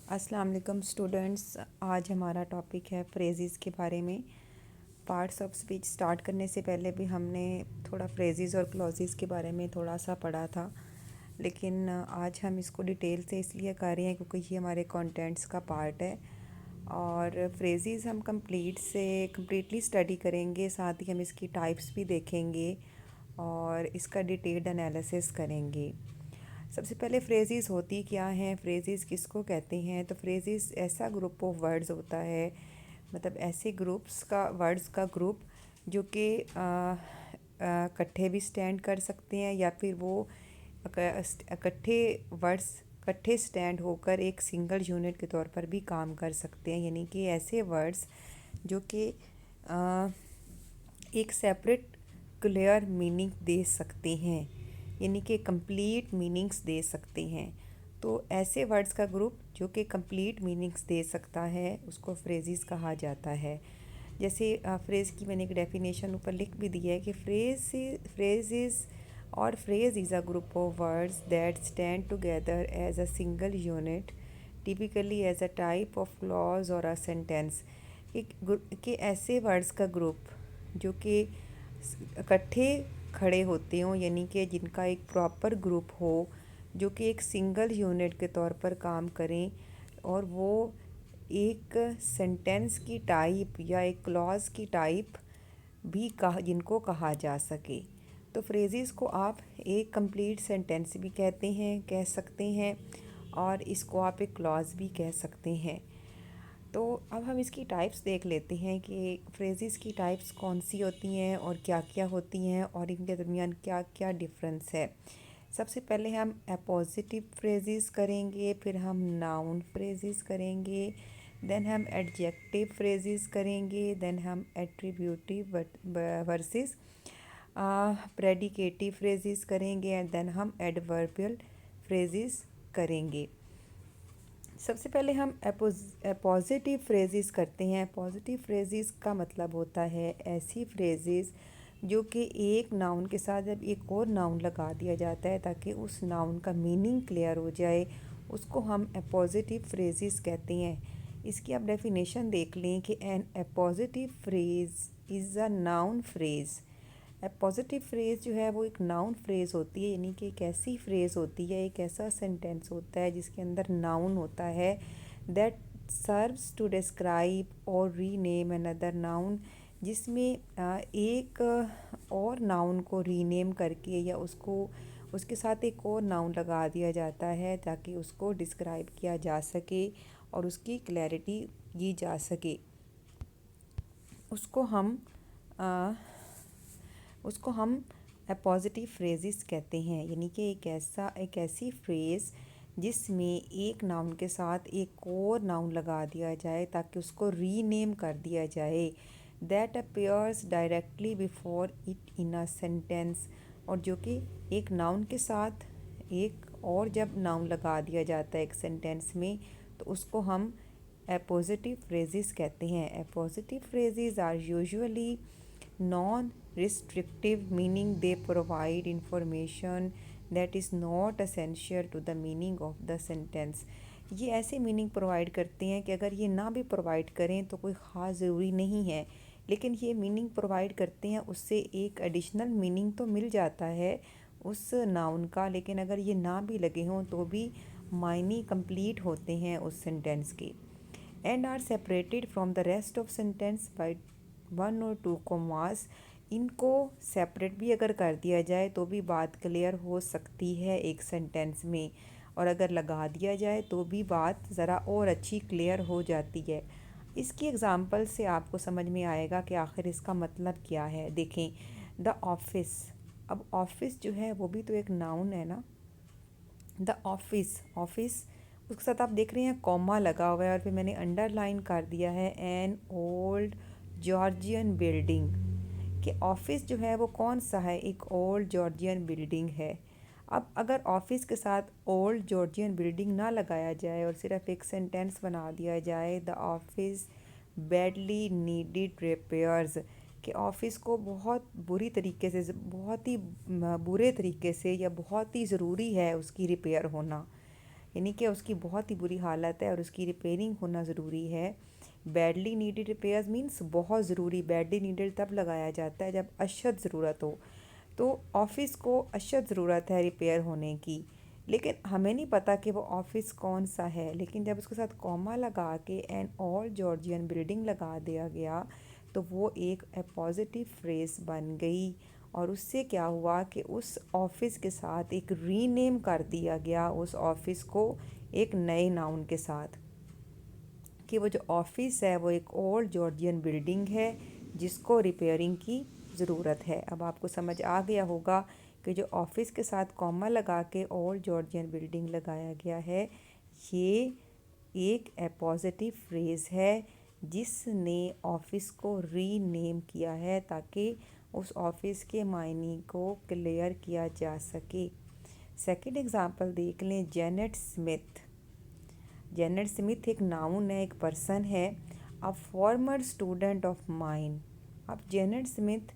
अस्सलाम वालेकुम स्टूडेंट्स। आज हमारा टॉपिक है फ्रेजेस के बारे में। पार्ट्स ऑफ स्पीच स्टार्ट करने से पहले भी हमने थोड़ा फ्रेजेस और क्लॉजेस के बारे में थोड़ा सा पढ़ा था, लेकिन आज हम इसको डिटेल से इसलिए कर रहे हैं क्योंकि ये हमारे कंटेंट्स का पार्ट है। और फ्रेजेस हम कम्प्लीटली स्टडी करेंगे, साथ ही हम इसकी टाइप्स भी देखेंगे और इसका डिटेल्ड एनालिसिस करेंगे। सबसे पहले फ्रेजेस होती क्या हैं, फ्रेजेस किसको कहते हैं? तो फ्रेजेस ऐसा ग्रुप ऑफ वर्ड्स होता है, मतलब ऐसे ग्रुप्स का वर्ड्स का ग्रुप जो कि इकट्ठे भी स्टैंड कर सकते हैं या फिर वो इकट्ठे वर्ड्स इकट्ठे स्टैंड होकर एक सिंगल यूनिट के तौर पर भी काम कर सकते हैं। यानी कि ऐसे वर्ड्स जो कि एक सेपरेट क्लियर मीनिंग दे सकते हैं, यानी कि कंप्लीट मीनिंग्स दे सकते हैं। तो ऐसे वर्ड्स का ग्रुप जो कि कंप्लीट मीनिंग्स दे सकता है उसको फ्रेजेस कहा जाता है। जैसे फ्रेज़ की मैंने एक डेफिनेशन ऊपर लिख भी दी है कि phrase is a group of words that stand together as a single unit, typically as a type of clause or a sentence. कि ऐसे वर्ड्स का ग्रुप जो कि इकट्ठे खड़े होते हों, यानी कि जिनका एक प्रॉपर ग्रुप हो जो कि एक सिंगल यूनिट के तौर पर काम करें और वो एक सेंटेंस की टाइप या एक क्लॉज की टाइप भी जिनको कहा जा सके। तो फ्रेजेस को आप एक कंप्लीट सेंटेंस भी कह सकते हैं और इसको आप एक क्लॉज भी कह सकते हैं। तो अब हम इसकी टाइप्स देख लेते हैं कि फ्रेजेस की टाइप्स कौन सी होती हैं और क्या क्या होती हैं और इनके दरमियान क्या क्या डिफरेंस है। सबसे पहले हम अपोजिटिव फ्रेजेस करेंगे, फिर हम नाउन फ्रेजेस करेंगे, देन हम एडजेक्टिव फ्रेजेस करेंगे, देन हम एट्रीब्यूटिव वर्सेस प्रेडिकेटिव फ्रेजेस करेंगे एंड देन हम एडवर्बियल फ्रेजेस करेंगे। सबसे पहले हम पॉजिटिव फ्रेजेस करते हैं। पॉजिटिव फ्रेजेस का मतलब होता है ऐसी फ्रेजेस जो कि एक नाउन के साथ जब एक और नाउन लगा दिया जाता है ताकि उस नाउन का मीनिंग क्लियर हो जाए, उसको हम पॉजिटिव फ्रेजेस कहते हैं। इसकी आप डेफिनेशन देख लें कि an positive phrase is a noun phrase. Positive phrase जो है वो एक नाउन फ्रेज़ होती है, यानी कि एक ऐसी फ्रेज़ होती है, एक ऐसा सेंटेंस होता है जिसके अंदर नाउन होता है दैट सर्व्स टू डिस्क्राइब और रीनेम अनदर नाउन, जिसमें एक और नाउन को रीनेम करके या उसको उसके साथ एक और नाउन लगा दिया जाता है ताकि उसको डिस्क्राइब किया जा सके और उसकी क्लैरिटी दी जा सके। उसको हम आ, उसको हम पॉजिटिव फ्रेजेस कहते हैं, यानी कि एक ऐसी फ्रेज़ जिसमें एक नाउन के साथ एक और नाउन लगा दिया जाए ताकि उसको रीनेम कर दिया जाए, that appears directly before it in a sentence. और जो कि एक नाउन के साथ एक और जब नाउन लगा दिया जाता है एक सेंटेंस में तो उसको हम अपोजिटिव फ्रेजेस कहते हैं। Appositive phrases are usually non restrictive, meaning they provide information that is not essential to the meaning of the sentence। ये ऐसे मीनिंग प्रोवाइड करते हैं कि अगर ये ना भी प्रोवाइड करें तो कोई ख़ास ज़रूरी नहीं है, लेकिन ये मीनिंग प्रोवाइड करते हैं, उससे एक एडिशनल मीनिंग तो मिल जाता है उस नाउन का, लेकिन अगर ये ना भी लगे हों तो भी मायने कंप्लीट होते हैं उस सेंटेंस के। And are separated from the rest of sentence by one or two commas. इनको सेपरेट भी अगर कर दिया जाए तो भी बात क्लियर हो सकती है एक सेंटेंस में, और अगर लगा दिया जाए तो भी बात ज़रा और अच्छी क्लियर हो जाती है। इसकी एग्ज़ाम्पल से आपको समझ में आएगा कि आखिर इसका मतलब क्या है। देखें, द ऑफिस। अब ऑफिस जो है वो भी तो एक नाउन है ना। द ऑफिस, ऑफिस उसके साथ आप देख रहे हैं कॉमा लगा हुआ है और फिर मैंने अंडरलाइन कर दिया है एन ओल्ड जॉर्जियन बिल्डिंग। कि ऑफिस जो है वो कौन सा है, एक ओल्ड जॉर्जियन बिल्डिंग है। अब अगर ऑफिस के साथ ओल्ड जॉर्जियन बिल्डिंग ना लगाया जाए और सिर्फ एक सेंटेंस बना दिया जाए, the office badly needed repairs. कि ऑफिस को बहुत बुरी तरीके से, बहुत ही बुरे तरीके से या बहुत ही ज़रूरी है उसकी रिपेयर होना। यानी कि उसकी बहुत ही बुरी हालत है और उसकी रिपेयरिंग होना ज़रूरी है। बैडली नीडेड रिपेयर्स मीन्स बहुत ज़रूरी, बैडली नीडेड तब लगाया जाता है जब अशद ज़रूरत हो। तो ऑफ़िस को अशद ज़रूरत है रिपेयर होने की, लेकिन हमें नहीं पता कि वो ऑफ़िस कौन सा है। लेकिन जब उसके साथ कॉमा लगा के एन ऑल जॉर्जियन बिल्डिंग लगा दिया गया तो वो एक पॉजिटिव फ्रेज़ बन गई। और उससे क्या हुआ कि उस ऑफ़िस के साथ एक रीनेम कर दिया गया उस ऑफ़िस को एक नए नाउन के साथ, कि वो जो ऑफ़िस है वो एक ओल्ड जॉर्जियन बिल्डिंग है जिसको रिपेयरिंग की ज़रूरत है। अब आपको समझ आ गया होगा कि जो ऑफ़िस के साथ कॉमा लगा के ओल्ड जॉर्जियन बिल्डिंग लगाया गया है, ये एक पॉजिटिव फ्रेज़ है जिसने ऑफ़िस को रीनेम किया है ताकि उस ऑफ़िस के मायने को क्लियर किया जा सके। सेकंड एग्ज़ाम्पल देख लें, जेनेट स्मिथ। जेनेट स्मिथ एक नाउन है, एक पर्सन है, a former student of mine. अब जेनेट स्मिथ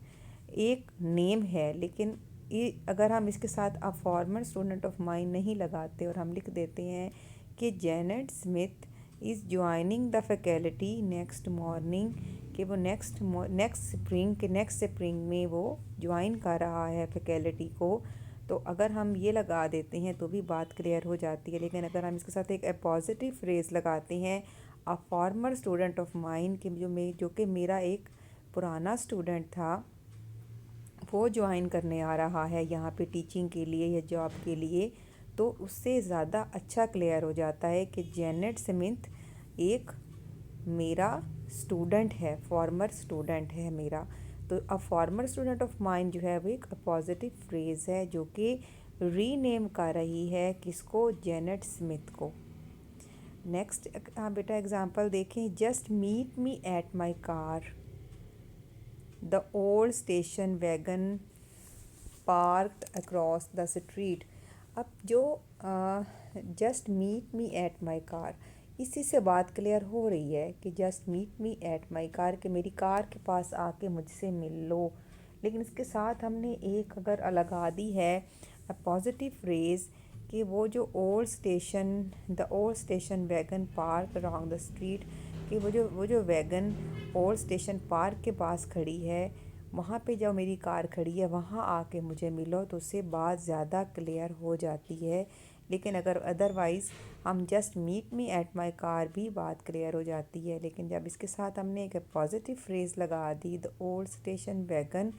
एक नेम है, लेकिन ये अगर हम इसके साथ a former student of mine नहीं लगाते और हम लिख देते हैं कि Janet Smith is joining the faculty next morning, कि वो नेक्स्ट स्प्रिंग में वो ज्वाइन कर रहा है फैकल्टी को, तो अगर हम ये लगा देते हैं तो भी बात क्लियर हो जाती है। लेकिन अगर हम इसके साथ एक पॉजिटिव फ्रेज़ लगाते हैं, a former student of mine, कि जो कि मेरा एक पुराना स्टूडेंट था, वो ज्वाइन करने आ रहा है यहाँ पे टीचिंग के लिए या जॉब के लिए, तो उससे ज़्यादा अच्छा क्लियर हो जाता है कि जेनेट स्मिथ एक मेरा स्टूडेंट है, फॉर्मर स्टूडेंट है मेरा। तो a former student of mine जो है वो एक पॉजिटिव फ्रेज़ है जो कि रीनेम कर रही है किसको, जेनेट स्मिथ को। नेक्स्ट बेटा एग्जांपल देखें, just meet me at my car, the old station wagon parked across the street. अब जो just meet me at my car, इसी से बात क्लियर हो रही है कि just meet me at my car, कि मेरी कार के पास आके मुझसे मिल लो। लेकिन इसके साथ हमने एक अगर लगा दी है पॉजिटिव फ्रेज़ कि वो जो old station wagon park around the street, कि वो जो वैगन ओल्ड स्टेशन पार्क के पास खड़ी है, वहाँ पे जब मेरी कार खड़ी है वहाँ आके मुझे मिलो, तो उससे बात ज़्यादा क्लियर हो जाती है। लेकिन अगर अदरवाइज़ हम just meet me at my car भी बात क्लियर हो जाती है। लेकिन जब इसके साथ हमने एक पॉजिटिव फ्रेज़ लगा दी, the old station wagon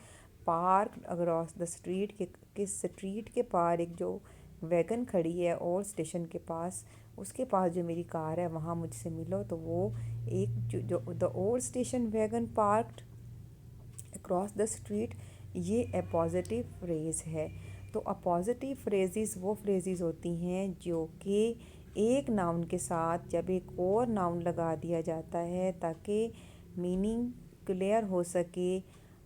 park across the street, के स्ट्रीट के पार एक जो वैगन खड़ी है ओल्ड स्टेशन के पास, उसके पास जो मेरी कार है वहाँ मुझसे मिलो, तो वो एक जो the old station wagon parked across the street, ये अ पॉजिटिव फ्रेज़ है। तो अ पॉजिटिव फ्रेजेस वो फ्रेजेस होती हैं जो कि एक नाउन के साथ जब एक और नाउन लगा दिया जाता है ताकि मीनिंग क्लियर हो सके,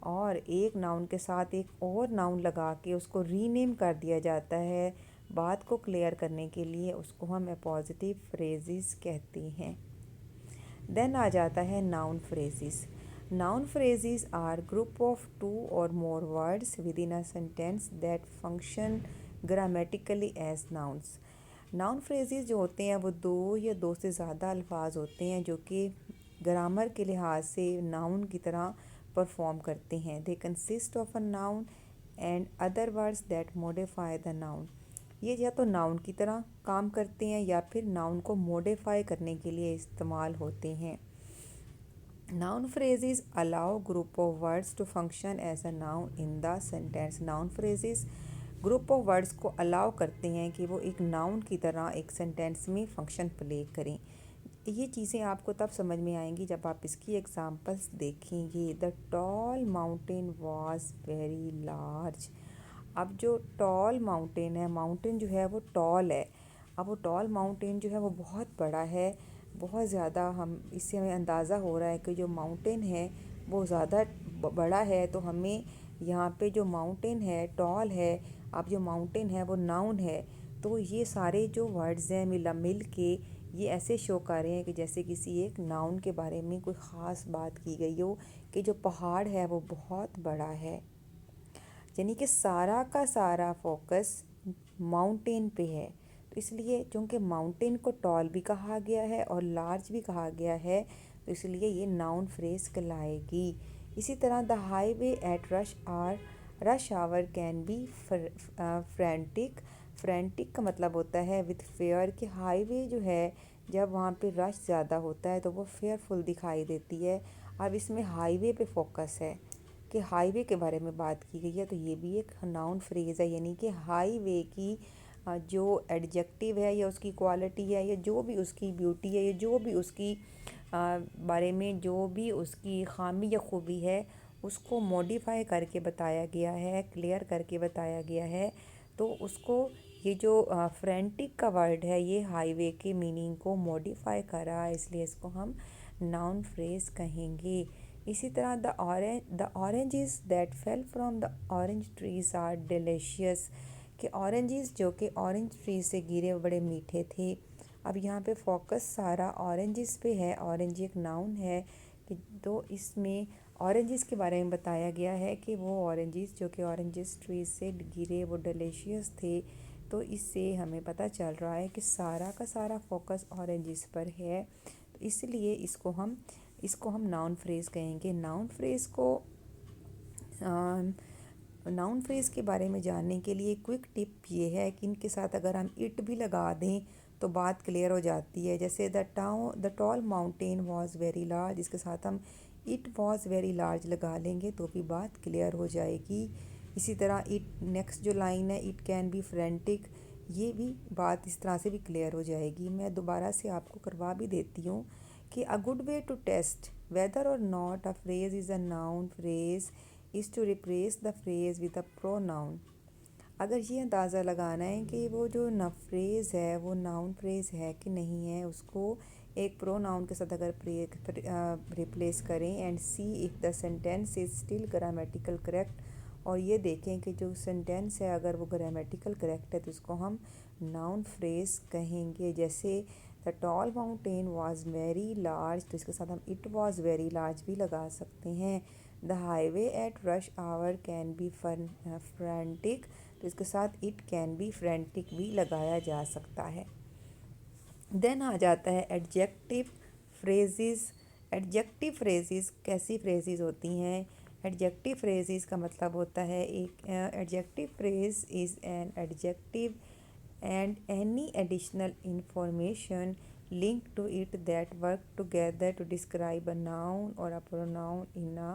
और एक नाउन के साथ एक और नाउन लगा के उसको रीनेम कर दिया जाता है बात को क्लियर करने के लिए, उसको हम अ पॉजिटिव फ्रेजेस कहते हैं। देन आ जाता है noun phrases. Noun phrases are group of two or more words within a sentence that function grammatically as nouns. Noun phrases जो होते हैं वो दो या दो से ज़्यादा अल्फाज होते हैं जो कि ग्रामर के लिहाज से नाउन की तरह परफॉर्म करते हैं। They consist of a noun and other words that modify the noun. ये या तो नाउन की तरह काम करते हैं या फिर नाउन को मॉडिफाई करने के लिए इस्तेमाल होते हैं। Noun phrases allow group of words to function as a noun in the sentence. Noun phrases group of words को अलाउ करते हैं कि वो एक नाउन की तरह एक सेंटेंस में फंक्शन प्ले करें। ये चीज़ें आपको तब समझ में आएंगी जब आप इसकी एग्जांपल्स देखेंगे। The tall mountain was very large. अब जो टॉल माउंटेन है, माउंटेन जो है वो टॉल है, अब वो टॉल माउंटेन जो है वो बहुत बड़ा है, बहुत ज़्यादा, हम इससे हमें अंदाज़ा हो रहा है कि जो माउंटेन है वो ज़्यादा बड़ा है। तो हमें यहाँ पे जो माउंटेन है टॉल है, अब जो माउंटेन है वो नाउन है, तो ये सारे जो वर्ड्स हैं मिल के ये ऐसे शो कर रहे हैं कि जैसे किसी एक नाउन के बारे में कोई ख़ास बात की गई हो कि जो पहाड़ है वो बहुत बड़ा है। यानी कि सारा का सारा फोकस माउंटेन पे है। तो इसलिए चूँकि माउंटेन को टॉल भी कहा गया है और लार्ज भी कहा गया है, तो इसलिए ये नाउन फ्रेज कहलाएगी। इसी तरह the highway at rush hour can be frantic. Frantic का मतलब होता है विथ फेयर, कि हाईवे जो है जब वहाँ पे रश ज़्यादा होता है तो वो फेयरफुल दिखाई देती है। अब इसमें हाईवे पे फोकस है कि हाईवे के बारे में बात की गई है, तो ये भी एक नाउन फ्रेज़ है, यानी कि हाईवे की जो एडजेक्टिव है या उसकी क्वालिटी है या जो भी उसकी ब्यूटी है या जो भी उसकी बारे में जो भी उसकी खामी या खूबी है उसको मॉडिफाई करके बताया गया है, क्लियर करके बताया गया है। तो उसको ये जो फ्रेंटिक का वर्ड है ये हाईवे के मीनिंग को मॉडिफाई कर रहा है, इसलिए इसको हम नाउन फ्रेज कहेंगे। इसी तरह the oranges that fell from the orange trees are delicious, कि ऑरेंजेस जो कि ऑरेंज ट्री से गिरे बड़े मीठे थे। अब यहाँ पे फोकस सारा ऑरेंजेस पे है, ऑरेंज एक नाउन है कि तो इसमें ऑरेंजेस के बारे में बताया गया है कि वो ऑरेंजेस जो कि ऑरेंजेस ट्री से गिरे वो डिलीशियस थे। तो इससे हमें पता चल रहा है कि सारा का सारा फोकस ऑरेंजेस पर है, तो इसलिए इसको हम नाउन फ्रेज़ कहेंगे। नाउन फ्रेज़ के बारे में जानने के लिए क्विक टिप ये है कि इनके साथ अगर हम इट भी लगा दें तो बात क्लियर हो जाती है। जैसे the tall mountain was very large, इसके साथ हम इट वॉज वेरी लार्ज लगा लेंगे तो भी बात क्लियर हो जाएगी। इसी तरह इट नेक्स्ट जो लाइन है इट कैन बी फ्रेंटिक, ये भी बात इस तरह से भी क्लियर हो जाएगी। मैं दोबारा से आपको करवा भी देती हूँ कि a good way to test whether और not a phrase is a noun phrase is to replace the phrase with a pronoun. अगर ये अंदाज़ा लगाना है कि वो जो न फ्रेज़ है वो नाउन फ्रेज़ है कि नहीं है, उसको एक प्रोनाउन के साथ अगर रिप्लेस करें and C if the sentence is still grammatical correct, और ये देखें कि जो सेंटेंस है अगर वो ग्रामेटिकल करेक्ट है तो उसको हम नाउन फ्रेज़ कहेंगे। जैसे the tall mountain was very large, तो इसके साथ हम इट वाज वेरी लार्ज भी लगा सकते हैं। The highway at rush hour can be frantic, तो इसके साथ इट कैन बी फ्रेंटिक भी लगाया जा सकता है। देन आ जाता है एडजेक्टिव फ्रेजेस। एडजेक्टिव फ्रेजेस कैसी फ्रेजेस होती हैं? एडजेक्टिव फ्रेजेस का मतलब होता है एक adjective phrase is an adjective and any additional information linked to it that work together to describe a noun or a pronoun in a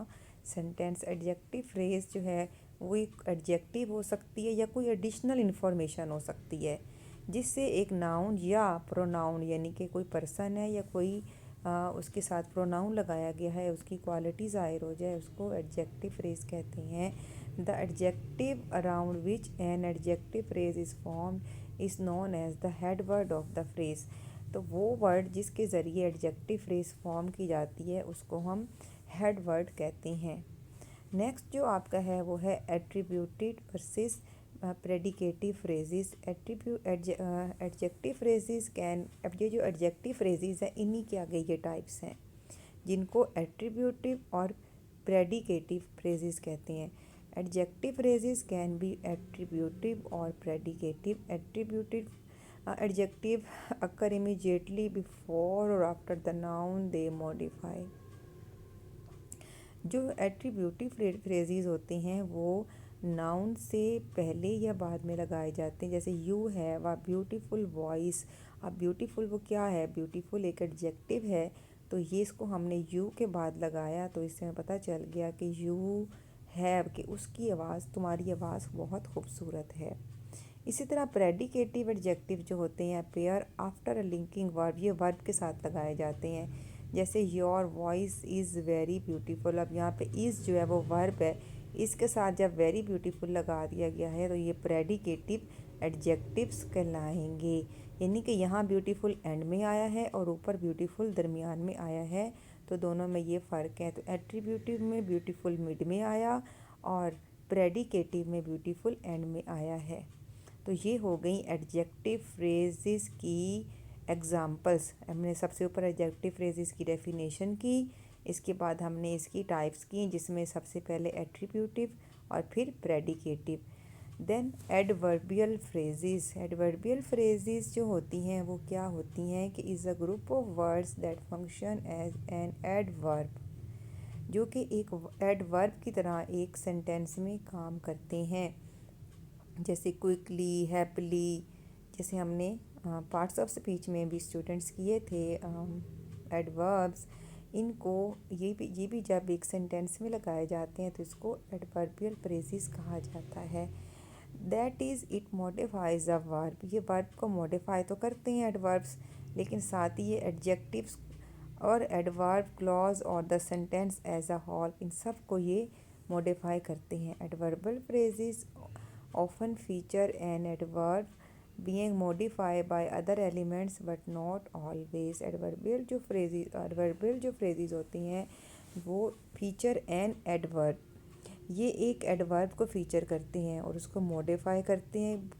sentence। adjective phrase जो है वो एक adjective हो सकती है या कोई additional information हो सकती है जिससे एक नाउन या प्रोनाउन यानी कि कोई पर्सन है या कोई उसके साथ प्रोनाउन लगाया गया है उसकी क्वालिटी ज़ाहिर हो जाए, उसको एडजेक्टिव फ्रेज कहते हैं। The adjective around which an adjective phrase is form is known as the head word of the phrase. तो वो वर्ड जिसके ज़रिए एडजेक्टिव फ्रेज फॉर्म की जाती है उसको हम हेड वर्ड कहते हैं। नेक्स्ट जो आपका है वो है attributed versus predicative phrases. Adjective phrases can, अब ये जो एडजेक्टिव फ्रेजेस हैं इन्हीं के आगे ये टाइप्स हैं जिनको एट्रीब्यूटिव और प्रेडिकेटिव फ्रेजेस कहते हैं। Adjective phrases can be attributive और predicative. Attributive adjective occur immediately before or after the noun they modify। जो एट्रीब्यूटिव फ्रेजेस होते हैं वो नाउन से पहले या बाद में लगाए जाते हैं। जैसे यू है वह ब्यूटीफुल वॉइस। अब ब्यूटीफुल वो क्या है? ब्यूटीफुल एक एडजेक्टिव है, तो ये इसको हमने यू के बाद लगाया तो इससे हमें पता चल गया कि यू है कि उसकी आवाज़, तुम्हारी आवाज़ बहुत खूबसूरत है। इसी तरह प्रेडिकेटिव एडजेक्टिव जो होते हैं pair after a linking verb, ये वर्ब के साथ लगाए जाते हैं। जैसे your voice is very beautiful, अब यहाँ पे इज़ जो है वो वर्ब है, इसके साथ जब वेरी ब्यूटीफुल लगा दिया गया है तो ये प्रेडिकेटिव एडजेक्टिव्स कहलाएंगे। यानी कि यहाँ ब्यूटीफुल एंड में आया है और ऊपर ब्यूटीफुल दरमियान में आया है, तो दोनों में ये फ़र्क है। तो एट्रीब्यूटिव में ब्यूटीफुल मिड में आया और प्रेडिकेटिव में ब्यूटीफुल एंड में आया है। तो ये हो गई एडजेक्टिव फ्रेजेस की एग्ज़ाम्पल्स। हमने सबसे ऊपर एडजेक्टिव फ्रेजेस की डेफिनेशन की, इसके बाद हमने इसकी टाइप्स की जिसमें सबसे पहले एट्रीब्यूटिव और फिर predicative. Then adverbial phrases. Adverbial phrases जो होती हैं वो क्या होती हैं कि is a group of words that function as an adverb, जो कि एक एडवर्ब की तरह एक सेंटेंस में काम करते हैं, जैसे क्विकली, हैप्पीली। जैसे हमने पार्ट्स ऑफ स्पीच में भी स्टूडेंट्स किए थे एडवर्ब्स। इनको ये भी जब एक सेंटेंस में लगाए जाते हैं तो इसको एडवर्बियल फ्रेजेस कहा जाता है। That is it modifies a verb. ये वर्ब को मॉडिफाई तो करते हैं एडवर्ब्स, लेकिन साथ ही ये एडजेक्टिव्स और एडवर्ब क्लॉज और the sentence as a whole, इन सब को ये मॉडिफाई करते हैं। Adverbial phrases often feature an adverb being modified by other elements but not always। Adverbial जो फ्रेजेस होती हैं वो फीचर एन एडवर्ब, ये एक एडवर्ब को फीचर करते हैं और उसको मॉडिफाई करते हैं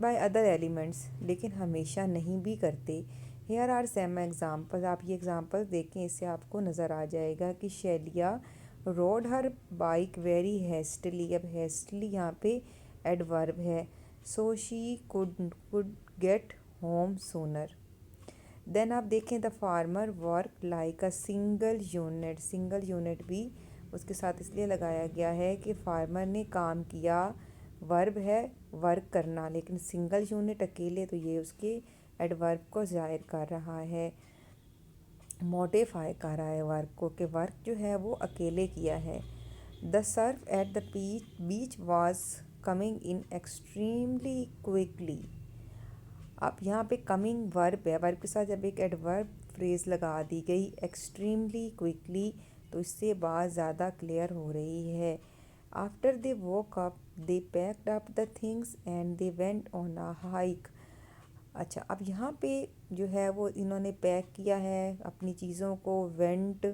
बाय अदर एलिमेंट्स, लेकिन हमेशा नहीं भी करते। Here are some example. आप ये एग्जाम्पल देखें, इससे आपको नज़र आ जाएगा कि Shelia rode her bike very hastily. अब हेस्टली यहाँ पे एडवर्ब है। So she could get home sooner. Then आप देखें the farmer work like a single unit. Single unit भी उसके साथ इसलिए लगाया गया है कि फार्मर ने काम किया, वर्ब है वर्क करना, लेकिन सिंगल यूनिट अकेले, तो ये उसके एडवर्ब को ज़ाहिर कर रहा है, मॉडिफाई कर रहा है वर्क को, कि वर्क जो है वो अकेले किया है। The Surf at the beach was coming in extremely quickly. अब यहाँ पे कमिंग वर्ब है, वर्ब के साथ जब एक एडवर्ब फ्रेज लगा दी गई एक्सट्रीमली क्विकली, तो इससे बात ज़्यादा क्लियर हो रही है। After they woke up they packed up the things and they went on a hike. अच्छा, अब यहाँ पे जो है वो इन्होंने पैक किया है अपनी चीज़ों को, वेंट,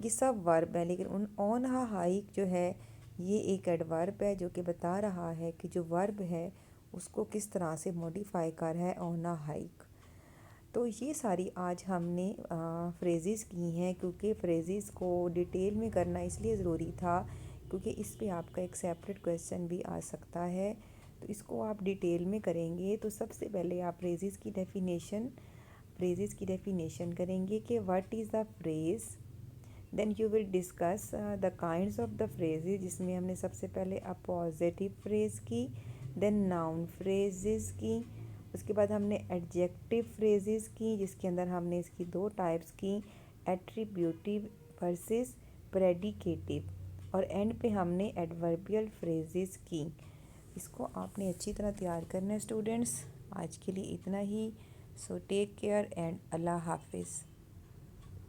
ये सब वर्ब है, लेकिन उन ऑन हा हाइक जो है ये एक एडवर्ब है जो कि बता रहा है कि जो वर्ब है उसको किस तरह से मॉडिफाई कर है ऑन आ हाइक। तो ये सारी आज हमने फ्रेजेस की हैं, क्योंकि फ्रेजेस को डिटेल में करना इसलिए ज़रूरी था क्योंकि इस पे आपका एक सेपरेट क्वेश्चन भी आ सकता है, तो इसको आप डिटेल में करेंगे। तो सबसे पहले आप फ्रेजेस की डेफिनेशन करेंगे कि what is the phrase. Then you will discuss the kinds of the phrases, जिसमें हमने सबसे पहले अपोजिटिव फ्रेज़ की, देन नाउन फ्रेजेस की, उसके बाद हमने एडजेक्टिव फ्रेजेस की जिसके अंदर हमने इसकी दो टाइप्स की, एट्रीब्यूटिव वर्सेस प्रेडिकेटिव, और एंड पे हमने एडवर्बियल फ्रेजेस की। इसको आपने अच्छी तरह तैयार करना है स्टूडेंट्स। आज के लिए इतना ही। सो टेक केयर एंड अल्लाह हाफिज़।